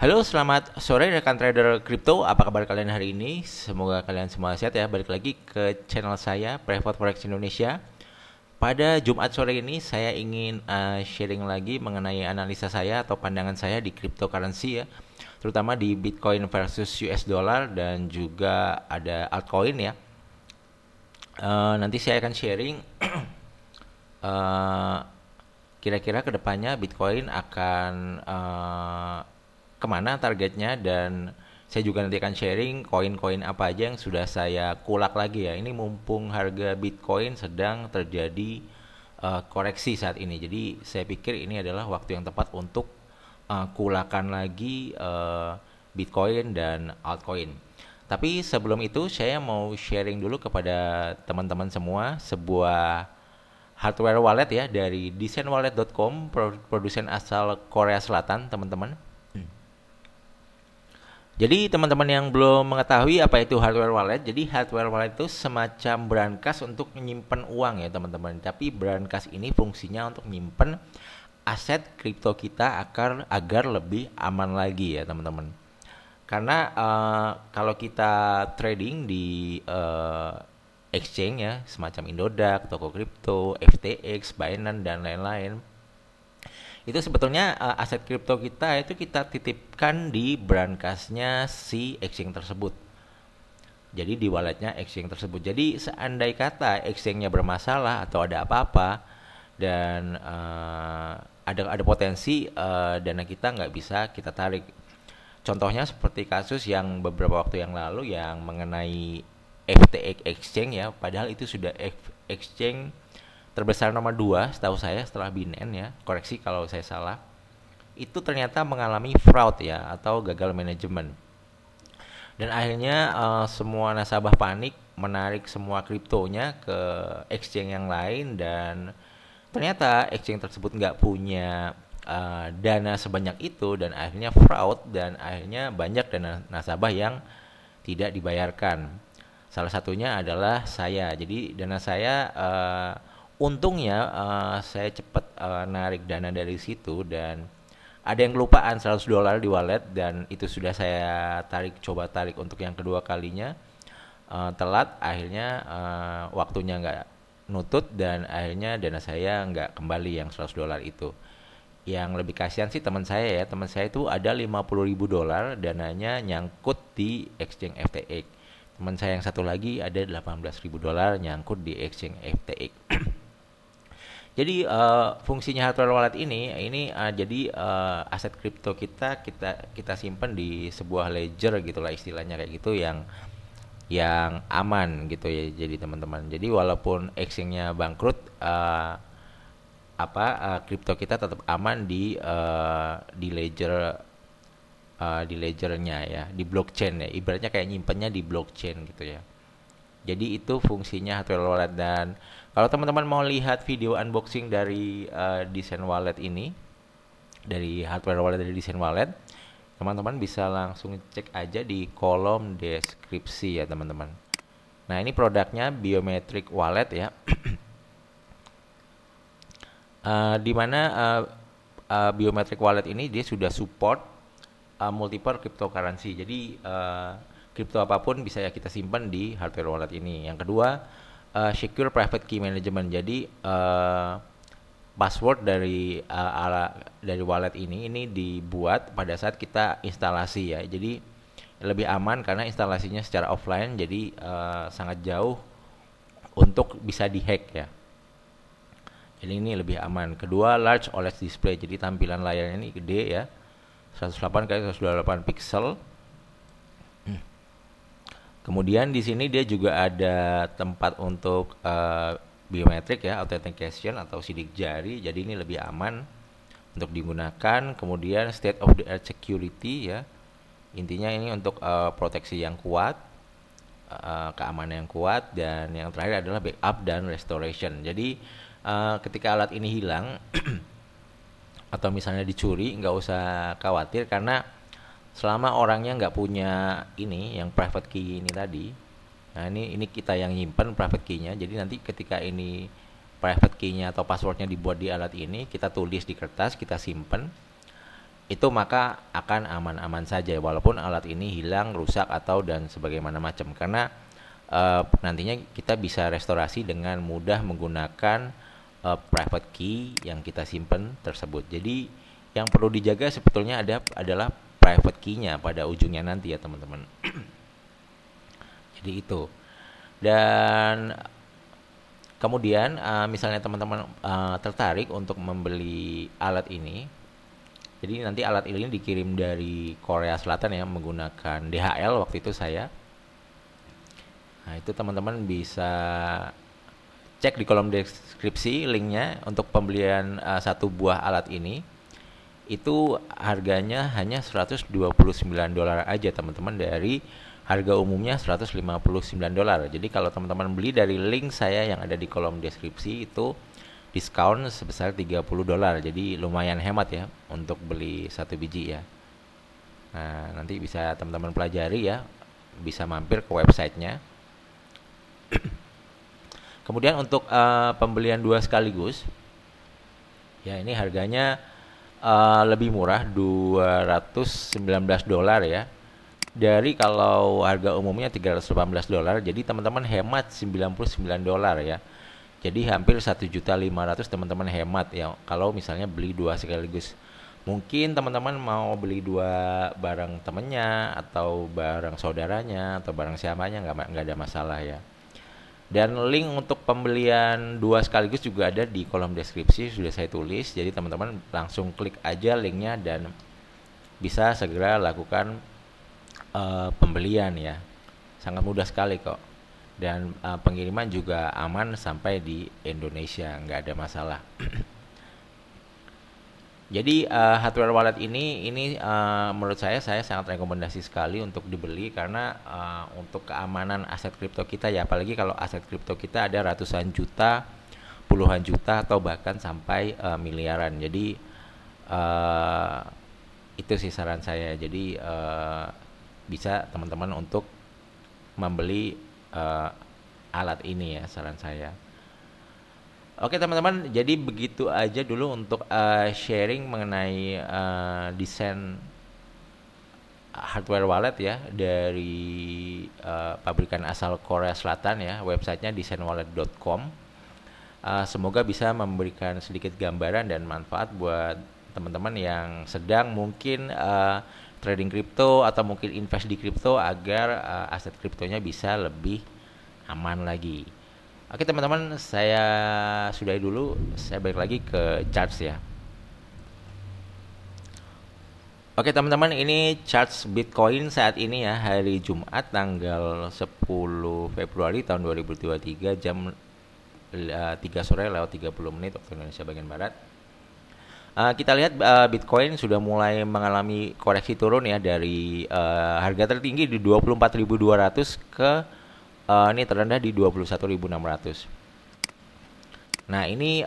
Halo, selamat sore rekan trader kripto. Apa kabar kalian hari ini? Semoga kalian semua sehat ya. Balik lagi ke channel saya, Private Forex Indonesia. Pada Jumat sore ini saya ingin sharing lagi mengenai analisa saya atau pandangan saya di cryptocurrency ya, terutama di Bitcoin versus US dollar dan juga ada altcoin ya. Nanti saya akan sharing eh, kira-kira kedepannya Bitcoin akan kemana targetnya, dan saya juga nanti akan sharing koin-koin apa aja yang sudah saya kulak lagi ya. Ini mumpung harga Bitcoin sedang terjadi koreksi saat ini. Jadi saya pikir ini adalah waktu yang tepat untuk kulakan lagi Bitcoin dan altcoin. Tapi sebelum itu saya mau sharing dulu kepada teman-teman semua sebuah hardware wallet ya dari designwallet.com, produsen asal Korea Selatan, teman-teman. Jadi teman-teman yang belum mengetahui apa itu hardware wallet, jadi hardware wallet itu semacam brankas untuk menyimpan uang ya teman-teman. Tapi brankas ini fungsinya untuk menyimpan aset kripto kita agar lebih aman lagi ya teman-teman. Karena kalau kita trading di exchange ya, semacam Indodax, Toko Kripto, FTX, Binance dan lain-lain, itu sebetulnya aset kripto kita itu kita titipkan di brankasnya si exchange tersebut. Jadi di walletnya exchange tersebut. Jadi seandai kata exchange-nya bermasalah atau ada apa-apa dan ada potensi dana kita nggak bisa kita tarik. Contohnya seperti kasus yang beberapa waktu yang lalu yang mengenai FTX exchange ya, padahal itu sudah exchange terbesar nomor 2 setahu saya setelah Binance ya, koreksi kalau saya salah. Itu ternyata mengalami fraud ya atau gagal manajemen. Dan akhirnya semua nasabah panik menarik semua kriptonya ke exchange yang lain, dan ternyata exchange tersebut nggak punya dana sebanyak itu, dan akhirnya fraud, dan akhirnya banyak dana nasabah yang tidak dibayarkan. Salah satunya adalah saya. Jadi dana saya untungnya saya cepat narik dana dari situ, dan ada yang kelupaan $100 di wallet, dan itu sudah saya coba tarik untuk yang kedua kalinya. Telat, akhirnya waktunya nggak nutut, dan akhirnya dana saya nggak kembali yang $100 itu. Yang lebih kasihan sih teman saya ya, teman saya itu ada $50.000 dananya nyangkut di exchange FTX. Teman saya yang satu lagi ada $18.000 nyangkut di exchange FTX. Jadi fungsinya hardware wallet ini jadi aset kripto kita simpan di sebuah ledger gitulah istilahnya, kayak gitu, yang aman gitu ya. Jadi teman-teman, jadi walaupun exchange-nya bangkrut, kripto kita tetap aman di ledger, di ledgernya ya, di blockchain ya, ibaratnya kayak nyimpennya di blockchain gitu ya. Jadi itu fungsinya hardware wallet. Dan kalau teman-teman mau lihat video unboxing dari desain wallet ini, dari hardware wallet dari desain wallet, teman-teman bisa langsung cek aja di kolom deskripsi ya teman-teman. Nah ini produknya biometric wallet ya, di mana biometric wallet ini dia sudah support multiple cryptocurrency. Jadi kripto apapun bisa ya kita simpan di hardware wallet ini. Yang kedua, secure private key management. Jadi password dari wallet ini dibuat pada saat kita instalasi ya. Jadi lebih aman karena instalasinya secara offline, jadi sangat jauh untuk bisa dihack ya. Jadi ini lebih aman. Kedua, large OLED display. Jadi tampilan layarnya ini gede ya, 108 kali 128 pixel. Kemudian di sini dia juga ada tempat untuk biometrik ya, authentication atau sidik jari. Jadi ini lebih aman untuk digunakan. Kemudian state of the art security ya. Intinya ini untuk proteksi yang kuat, keamanan yang kuat, dan yang terakhir adalah backup dan restoration. Jadi ketika alat ini hilang atau misalnya dicuri, nggak usah khawatir karena selama orangnya nggak punya ini yang private key ini tadi. Nah ini kita yang nyimpen private key-nya. Jadi nanti ketika ini private key-nya atau passwordnya dibuat di alat ini, kita tulis di kertas, kita simpen. itu maka akan aman-aman saja walaupun alat ini hilang, rusak atau dan sebagaimana macam, karena nantinya kita bisa restorasi dengan mudah menggunakan private key yang kita simpan tersebut. Jadi yang perlu dijaga sebetulnya adalah private key-nya pada ujungnya nanti ya teman-teman. Jadi itu. Dan kemudian misalnya teman-teman tertarik untuk membeli alat ini, jadi nanti alat ini dikirim dari Korea Selatan ya, menggunakan DHL waktu itu saya. Nah itu teman-teman bisa cek di kolom deskripsi linknya untuk pembelian satu buah alat ini. Itu harganya hanya $129 aja teman-teman, dari harga umumnya $159. Jadi kalau teman-teman beli dari link saya yang ada di kolom deskripsi itu diskon sebesar $30. Jadi lumayan hemat ya untuk beli satu biji ya. Nah, nanti bisa teman-teman pelajari ya, bisa mampir ke websitenya. Kemudian untuk pembelian dua sekaligus, ya ini harganya lebih murah, $219 ya. Dari kalau harga umumnya $318, jadi teman-teman hemat $99 ya. Jadi hampir 1.500.000 teman-teman hemat ya kalau misalnya beli dua sekaligus. Mungkin teman-teman mau beli dua barang temennya atau barang saudaranya atau barang siapanya, nggak ada masalah ya. Dan link untuk pembelian dua sekaligus juga ada di kolom deskripsi, sudah saya tulis. Jadi teman-teman langsung klik aja linknya dan bisa segera lakukan pembelian ya. Sangat mudah sekali kok. Dan pengiriman juga aman sampai di Indonesia, nggak ada masalah. Jadi hardware wallet ini menurut saya sangat rekomendasi sekali untuk dibeli, karena untuk keamanan aset kripto kita ya, apalagi kalau aset kripto kita ada ratusan juta, puluhan juta atau bahkan sampai miliaran. Jadi itu sih saran saya. Jadi bisa teman-teman untuk membeli alat ini ya, saran saya. Oke teman-teman, jadi begitu aja dulu untuk sharing mengenai desain hardware wallet ya dari pabrikan asal Korea Selatan ya, websitenya designwallet.com. Semoga bisa memberikan sedikit gambaran dan manfaat buat teman-teman yang sedang mungkin trading kripto atau mungkin invest di kripto, agar aset kriptonya bisa lebih aman lagi. Oke teman-teman, saya sudahi dulu. Saya balik lagi ke charts ya. Oke teman-teman, ini charts Bitcoin saat ini ya, hari Jumat tanggal 10 Februari tahun 2023 jam 3 sore lewat 30 menit waktu Indonesia bagian Barat. Kita lihat Bitcoin sudah mulai mengalami koreksi turun ya, dari harga tertinggi di 24.200 ke ini terendah di 21.600. Nah ini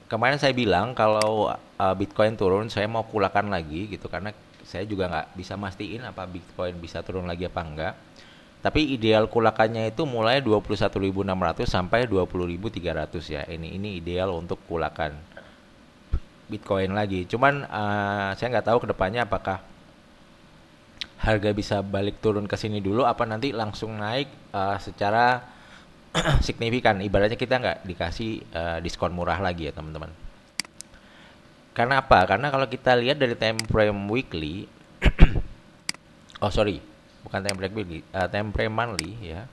kemarin saya bilang kalau Bitcoin turun saya mau kulakan lagi gitu, karena saya juga nggak bisa mastiin apa Bitcoin bisa turun lagi apa enggak. Tapi ideal kulakannya itu mulai 21.600 sampai 20.300 ya. Ini ideal untuk kulakan Bitcoin lagi. Cuman saya nggak tahu kedepannya apakah harga bisa balik turun ke sini dulu, apa nanti langsung naik secara signifikan. Ibaratnya kita nggak dikasih diskon murah lagi ya teman-teman. Karena apa? Karena kalau kita lihat dari time frame weekly bukan time frame weekly, time frame monthly ya.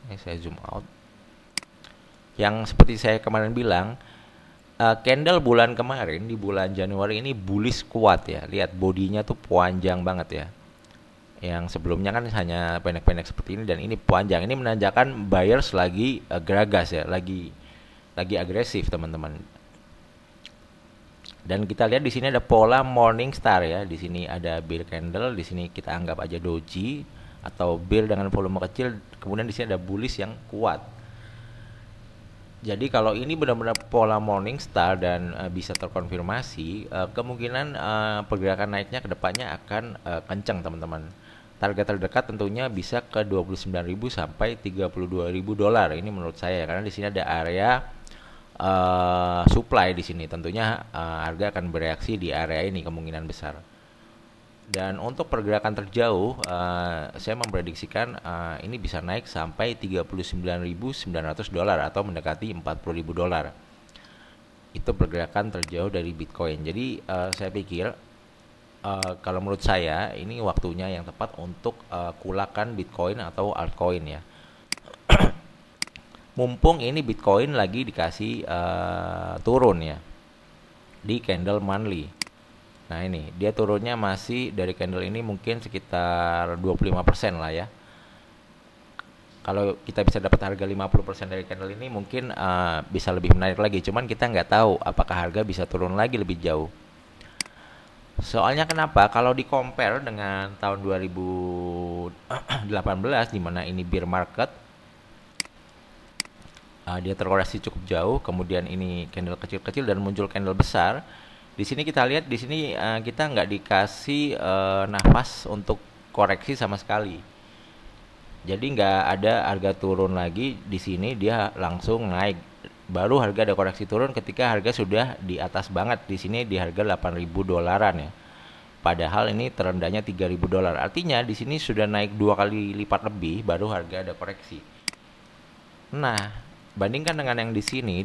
Ini saya zoom out. Yang seperti saya kemarin bilang, candle bulan kemarin di bulan Januari ini bullish kuat ya. Lihat bodinya tuh panjang banget ya. Yang sebelumnya kan hanya pendek-pendek seperti ini, dan ini panjang. Ini menandakan buyers lagi geragas ya, lagi agresif teman-teman. Dan kita lihat di sini ada pola morning star ya. Di sini ada bear candle, di sini kita anggap aja doji atau bear dengan volume kecil. Kemudian di sini ada bullish yang kuat. Jadi kalau ini benar-benar pola morning star dan bisa terkonfirmasi, kemungkinan pergerakan naiknya kedepannya akan kencang teman-teman. Target terdekat tentunya bisa ke 29.000 sampai $32.000. Ini menurut saya, karena di sini ada area supply di sini. Tentunya harga akan bereaksi di area ini kemungkinan besar. Dan untuk pergerakan terjauh, saya memprediksikan ini bisa naik sampai $39.900 atau mendekati $40.000. Itu pergerakan terjauh dari Bitcoin. Jadi saya pikir kalau menurut saya ini waktunya yang tepat untuk kulakan Bitcoin atau altcoin ya. Mumpung ini Bitcoin lagi dikasih turun ya di candle monthly. Nah ini dia turunnya masih dari candle ini mungkin sekitar 25% lah ya. Kalau kita bisa dapat harga 50% dari candle ini mungkin bisa lebih menarik lagi. Cuman kita nggak tahu apakah harga bisa turun lagi lebih jauh. Soalnya kenapa? Kalau di compare dengan tahun 2018 di mana ini bear market, dia terkoreksi cukup jauh, kemudian ini candle kecil-kecil dan muncul candle besar. Di sini kita lihat, di sini kita nggak dikasih nafas untuk koreksi sama sekali. Jadi nggak ada harga turun lagi di sini, dia langsung naik. Baru harga ada koreksi turun ketika harga sudah di atas banget. Di sini di harga $8.000 ya. Padahal ini terendahnya $3.000. Artinya di sini sudah naik 2 kali lipat lebih, baru harga ada koreksi. Nah, bandingkan dengan yang di sini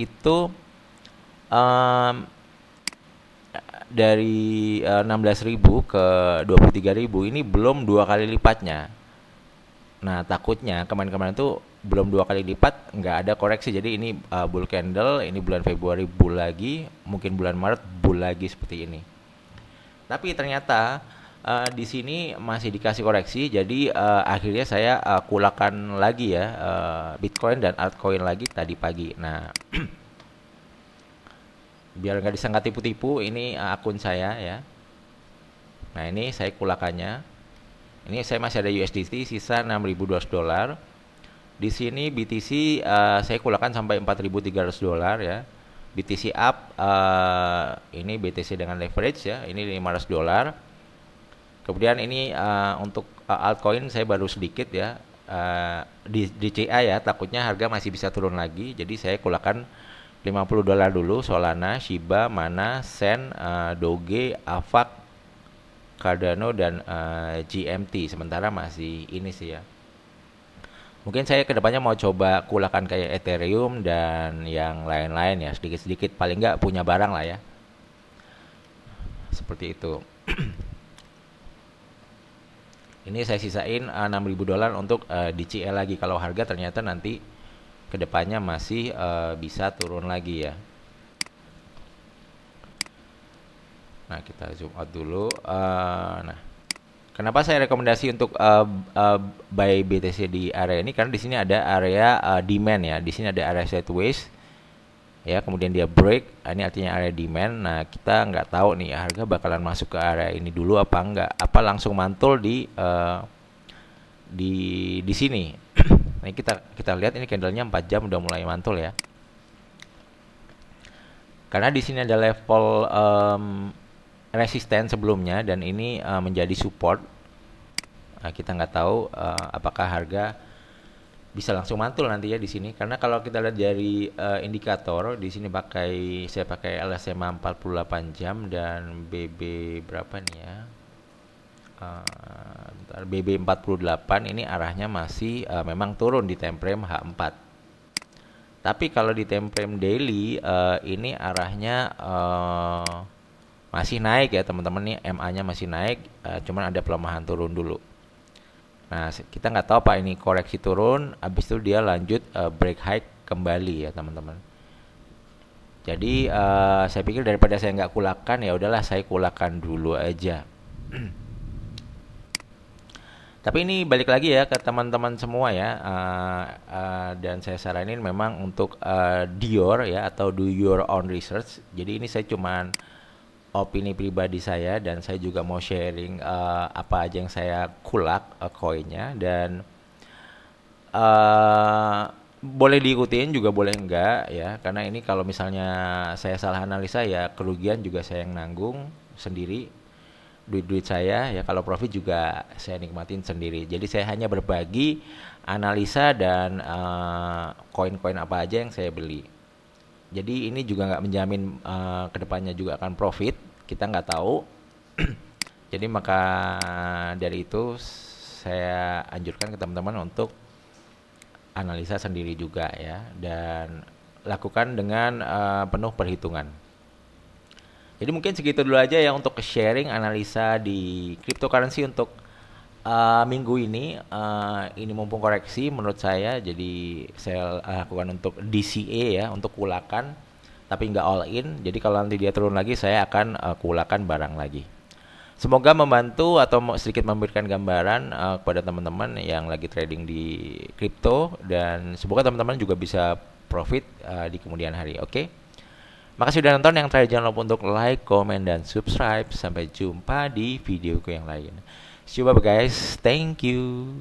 itu dari 16.000 ke 23.000 ini belum 2 kali lipatnya. Nah takutnya kemarin-kemarin itu belum 2 kali lipat nggak ada koreksi. Jadi ini bull candle, ini bulan Februari bull lagi, mungkin bulan Maret bull lagi seperti ini. Tapi ternyata di sini masih dikasih koreksi. Jadi akhirnya saya kulakan lagi ya Bitcoin dan altcoin lagi tadi pagi. Nah biar nggak disangka tipu-tipu, ini akun saya ya. Nah ini saya kulakannya. Ini saya masih ada USDT sisa $6.200. Di sini BTC saya kulakan sampai $4.300 ya. BTC up, ini BTC dengan leverage ya, ini $500. Kemudian ini untuk altcoin saya baru sedikit ya, di DCA ya, takutnya harga masih bisa turun lagi. Jadi saya kulakan $50 dulu, Solana, Shiba, Mana, Sen, Doge, Avax, Cardano dan GMT. Sementara masih ini sih ya. Mungkin saya kedepannya mau coba kulakan kayak Ethereum dan yang lain-lain ya, sedikit-sedikit, paling nggak punya barang lah ya. Seperti itu. Ini saya sisain $6.000 untuk DCA lagi kalau harga ternyata nanti kedepannya masih bisa turun lagi ya. Nah kita zoom out dulu. Nah kenapa saya rekomendasi untuk buy BTC di area ini? Karena di sini ada area demand ya. Di sini ada area sideways ya, kemudian dia break. Ini artinya area demand. Nah kita nggak tahu nih harga bakalan masuk ke area ini dulu apa enggak, apa langsung mantul di sini. Nah kita lihat ini candlenya 4 jam udah mulai mantul ya. Karena di sini ada level resisten sebelumnya dan ini menjadi support. Nah, kita nggak tahu apakah harga bisa langsung mantul nanti ya di sini. Karena kalau kita lihat dari indikator di sini saya pakai LSMA 48 jam dan BB berapa nih ya? BB 48 ini arahnya masih memang turun di time frame H4. Tapi kalau di time frame daily ini arahnya masih naik ya teman-teman, nih MA-nya masih naik, cuman ada pelemahan turun dulu. Nah kita nggak tahu apa ini koreksi turun, habis itu dia lanjut break high kembali ya teman-teman. Jadi saya pikir daripada saya nggak kulakan, ya udahlah saya kulakan dulu aja. Tapi ini balik lagi ya ke teman-teman semua ya, dan saya saranin memang untuk Dior ya, atau do your own research. Jadi ini saya cuman opini pribadi saya dan saya juga mau sharing apa aja yang saya kulak koinnya, dan boleh diikutin juga boleh enggak ya, karena ini kalau misalnya saya salah analisa ya kerugian juga saya yang nanggung sendiri, duit saya ya, kalau profit juga saya nikmatin sendiri. Jadi saya hanya berbagi analisa dan koin-koin apa aja yang saya beli. Jadi ini juga nggak menjamin kedepannya juga akan profit, kita nggak tahu. Jadi maka dari itu saya anjurkan ke teman-teman untuk analisa sendiri juga ya, dan lakukan dengan penuh perhitungan. Jadi mungkin segitu dulu aja ya untuk sharing analisa di cryptocurrency untuk minggu ini. Ini mumpung koreksi menurut saya, jadi saya lakukan untuk DCA ya, untuk kulakan, tapi nggak all in. Jadi kalau nanti dia turun lagi, saya akan kulakan barang lagi. Semoga membantu atau sedikit memberikan gambaran kepada teman-teman yang lagi trading di kripto, dan semoga teman-teman juga bisa profit di kemudian hari. Oke. Makasih sudah nonton. Yang terakhir jangan lupa untuk like, comment, dan subscribe. Sampai jumpa di videoku yang lain. See you, bye guys. Thank you.